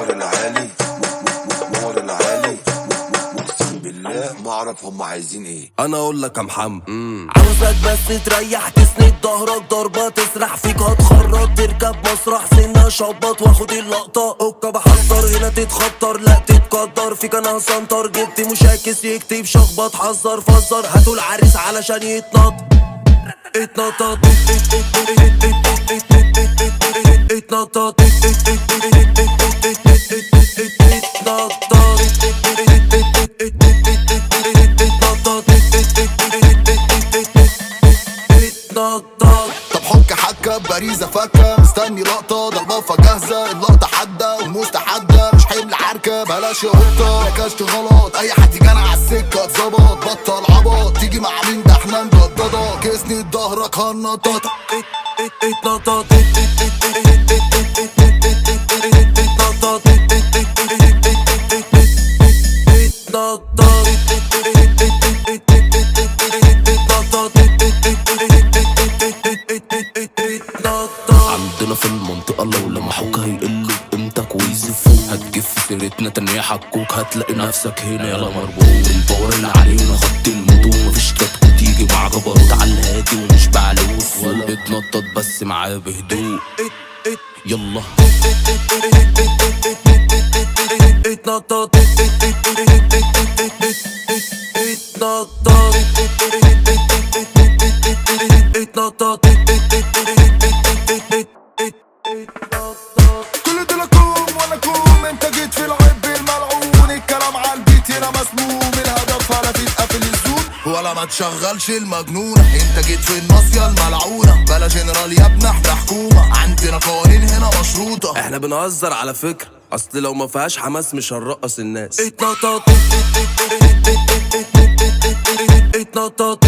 نور العالي نور العالي اقسم بالله ما اعرف هم عايزين ايه. انا اقول لك يا محمد عاوزك بس تريح تسند ظهرك ضربة تسرح فيك هتخرج تركب مسرح سنة شبط واخد اللقطة اوكا بحذر هنا تتخطر لا تتقدر فيك انا هسنطر جبت مشاكس يكتب شخبط حذر فزر هاتوا العريس علشان يتنط اتنطط اتنطط طب حك حكة باريزة فكة مستني لقطة ضربة جاهزة اللقطة حادة والمستحدة مش حمل عركة بلاش يا قطة ركشت غلط أي حد يجانا عالسكة اتظبط بطل عبط تيجي مع مين ده احنا مجددة كسني ظهرك هنطط اتنطط عندنا في المنطقة لو لمحوك هيقلوا قيمتك ويزفوك هتجف سيرتنا تاني يحكوك هتلاقي نفسك هنا يلا مربوط الباور اللي علينا خط الموت مفيش كتكو تيجي مع جبروت على الهادي ومش بعلوس ولا اتنطط بس معاه بهدوء يلا اتنطط اتنطط كل ده لكم ولكم انت جيت في العب الملعون الكلام على البيت هنا مسموم الهدف هلا تتقفل الزون ولا ما تشغلش المجنونة انت جيت في الناصية الملعونة بلا جنرال يا ابن احنا حكومة عندنا قوانين هنا مشروطة احنا بنهزر على فكرة اصل لو ما فيهاش حماس مش هنرقص الناس اتنطط اتنطط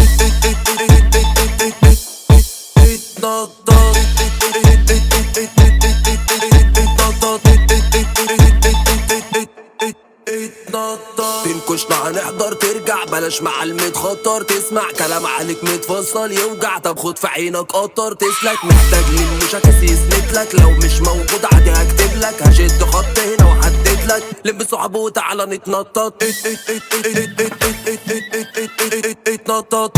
تنكشنا هنحضر ترجع بلاش مع المتخطر تسمع كلام عليك متفصل يوجع طب خد في عينك قطر تسلك محتاج مين مشاكس يسندلك لو مش موجود عادي هكتبلك هشد خط هنا وحددلك لم صحابه وتعالى نتنطط اتنطط